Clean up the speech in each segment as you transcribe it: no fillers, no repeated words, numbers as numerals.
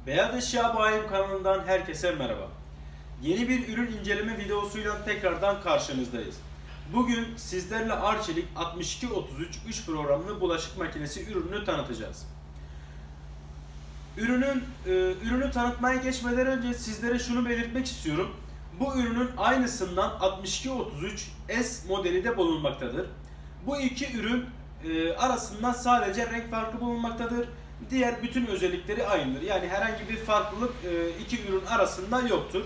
Beyaz Eşya Bayim kanalından herkese merhaba. Yeni bir ürün inceleme videosuyla tekrardan karşınızdayız. Bugün sizlerle Arçelik 6233 3 programlı bulaşık makinesi ürününü tanıtacağız. Ürünü tanıtmaya geçmeden önce sizlere şunu belirtmek istiyorum. Bu ürünün aynısından 6233 S modeli de bulunmaktadır. Bu iki ürün arasında sadece renk farkı bulunmaktadır. Diğer bütün özellikleri aynıdır. Yani herhangi bir farklılık iki ürün arasında yoktur.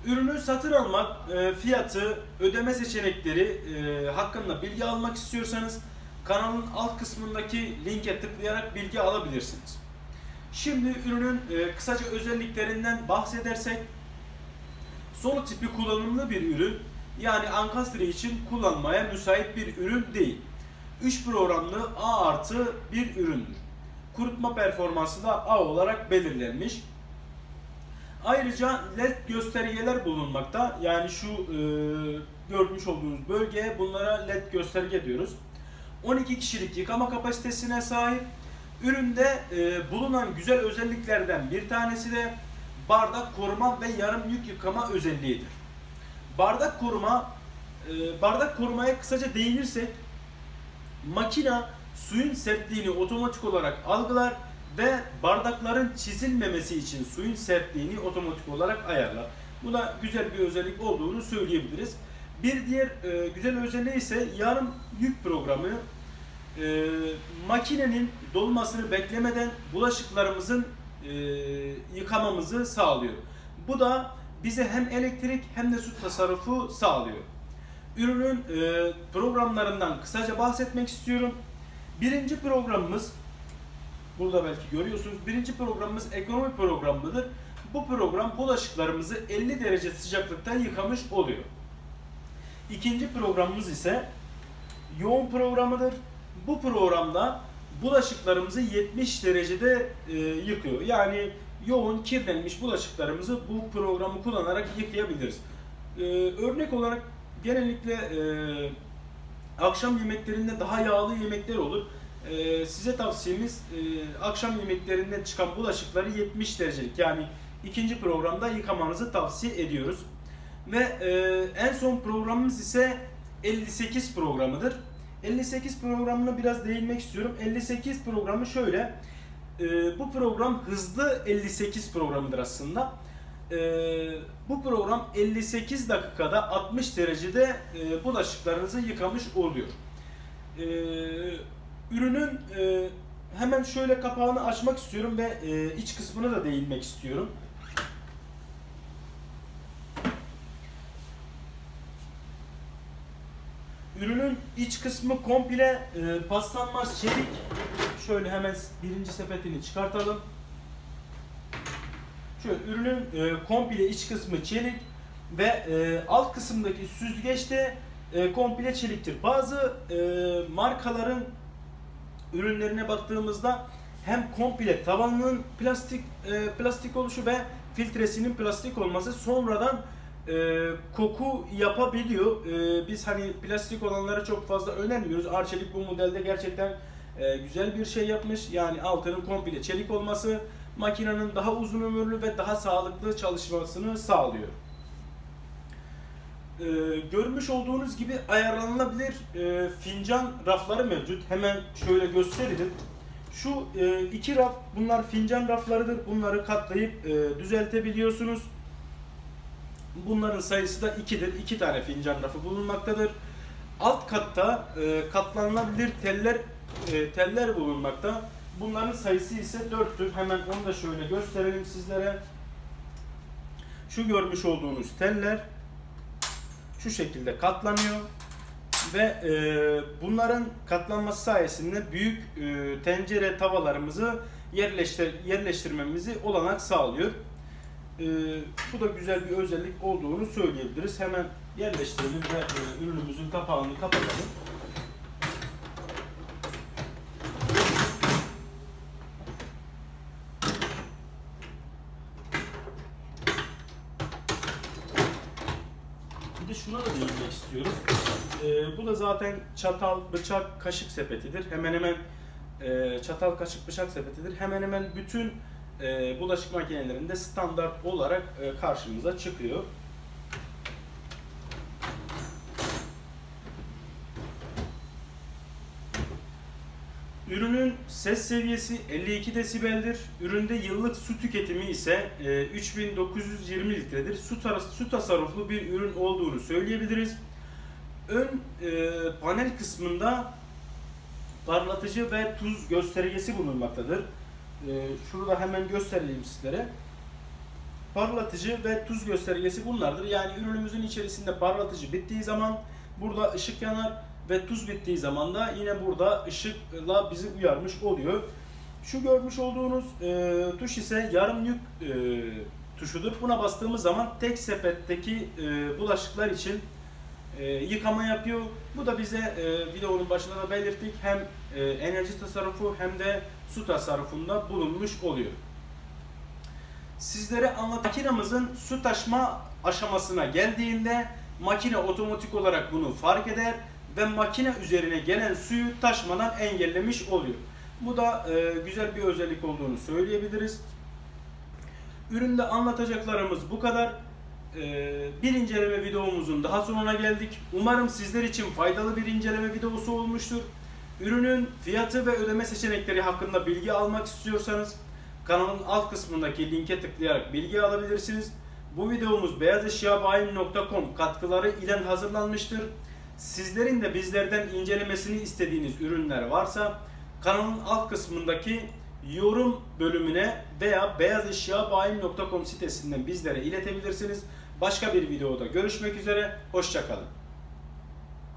Ürünü satın almak, fiyatı, ödeme seçenekleri hakkında bilgi almak istiyorsanız kanalın alt kısmındaki linke tıklayarak bilgi alabilirsiniz. Şimdi ürünün kısaca özelliklerinden bahsedersek, solo tipi kullanımlı bir ürün, yani ankastre için kullanmaya müsait bir ürün değil. 3 programlı A artı bir üründür. Kurutma performansı da A olarak belirlenmiş. Ayrıca LED göstergeler bulunmakta. Yani şu görmüş olduğunuz bölgeye bunlara LED gösterge diyoruz. 12 kişilik yıkama kapasitesine sahip. Üründe bulunan güzel özelliklerden bir tanesi de bardak koruma ve yarım yük yıkama özelliğidir. Bardak korumaya kısaca değinirsek, makina suyun sertliğini otomatik olarak algılar ve bardakların çizilmemesi için suyun sertliğini otomatik olarak ayarlar. Bu da güzel bir özellik olduğunu söyleyebiliriz. Bir diğer güzel özelliği ise yarım yük programı. Makinenin dolmasını beklemeden bulaşıklarımızın yıkamamızı sağlıyor. Bu da bize hem elektrik hem de su tasarrufu sağlıyor. Ürünün programlarından kısaca bahsetmek istiyorum. Birinci programımız, burada belki görüyorsunuz, birinci programımız ekonomi programıdır. Bu program bulaşıklarımızı 50 derece sıcaklıkta yıkamış oluyor. İkinci programımız ise yoğun programıdır. Bu programda bulaşıklarımızı 70 derecede yıkıyor. Yani yoğun kirlenmiş bulaşıklarımızı bu programı kullanarak yıkayabiliriz. Örnek olarak genellikle akşam yemeklerinde daha yağlı yemekler olur. Size tavsiyemiz akşam yemeklerinden çıkan bulaşıkları 70 derecelik, yani ikinci programda yıkamanızı tavsiye ediyoruz. Ve en son programımız ise 58 programıdır. 58 programına biraz değinmek istiyorum. 58 programı şöyle, bu program hızlı 58 programıdır aslında. Bu program 58 dakikada 60 derecede bulaşıklarınızı yıkamış oluyor. Ürünün hemen şöyle kapağını açmak istiyorum ve iç kısmına da değinmek istiyorum. Ürünün iç kısmı komple paslanmaz çelik. Şöyle hemen birinci sepetini çıkartalım. Şöyle ürünün komple iç kısmı çelik ve alt kısımdaki süzgeç de komple çeliktir. Bazı markaların ürünlerine baktığımızda hem komple tavanının plastik oluşu ve filtresinin plastik olması sonradan koku yapabiliyor. Biz hani plastik olanlara çok fazla önermiyoruz. Arçelik bu modelde gerçekten güzel bir şey yapmış. Yani altının komple çelik olması makinenin daha uzun ömürlü ve daha sağlıklı çalışmasını sağlıyor. Görmüş olduğunuz gibi ayarlanabilir fincan rafları mevcut. Hemen şöyle gösterelim. Şu iki raf, bunlar fincan raflarıdır. Bunları katlayıp düzeltebiliyorsunuz. Bunların sayısı da 2'dir. 2 tane fincan rafı bulunmaktadır. Alt katta katlanabilir teller bulunmakta. Bunların sayısı ise 4'tür. Hemen onu da şöyle gösterelim sizlere. Şu görmüş olduğunuz teller şu şekilde katlanıyor ve bunların katlanması sayesinde büyük tencere tavalarımızı yerleştirmemizi olanak sağlıyor. Bu da güzel bir özellik olduğunu söyleyebiliriz. Hemen yerleştirelim ve ürünümüzün kapağını kapatalım. Bir de şuna da değinmek istiyorum. Bu da zaten çatal, bıçak, kaşık sepetidir. Hemen hemen çatal, kaşık, bıçak sepetidir. Hemen hemen bütün bulaşık makinelerinde standart olarak karşımıza çıkıyor. Ürünün ses seviyesi 52 desibeldir. Üründe yıllık su tüketimi ise 3920 litredir. Su tasarruflu bir ürün olduğunu söyleyebiliriz. Ön panel kısmında parlatıcı ve tuz göstergesi bulunmaktadır. Şurada hemen göstereyim sizlere. Parlatıcı ve tuz göstergesi bunlardır. Yani ürünümüzün içerisinde parlatıcı bittiği zaman burada ışık yanar ve tuz bittiği zaman da yine burada ışıkla bizi uyarmış oluyor. Şu görmüş olduğunuz tuş ise yarım yük tuşudur. Buna bastığımız zaman tek sepetteki bulaşıklar için yıkama yapıyor. Bu da bize videonun başında da belirttik. Hem enerji tasarrufu hem de su tasarrufunda bulunmuş oluyor. Sizlere makinamızın su taşma aşamasına geldiğinde makine otomatik olarak bunu fark eder ve makine üzerine gelen suyu taşmadan engellemiş oluyor. Bu da güzel bir özellik olduğunu söyleyebiliriz. Üründe anlatacaklarımız bu kadar. Bir inceleme videomuzun daha sonuna geldik. Umarım sizler için faydalı bir inceleme videosu olmuştur. Ürünün fiyatı ve ödeme seçenekleri hakkında bilgi almak istiyorsanız kanalın alt kısmındaki linke tıklayarak bilgi alabilirsiniz. Bu videomuz beyazeşyabayim.com katkıları ile hazırlanmıştır. Sizlerin de bizlerden incelemesini istediğiniz ürünler varsa kanalın alt kısmındaki yorum bölümüne veya beyazeşyabayim.com sitesinden bizlere iletebilirsiniz. Başka bir videoda görüşmek üzere, hoşça kalın.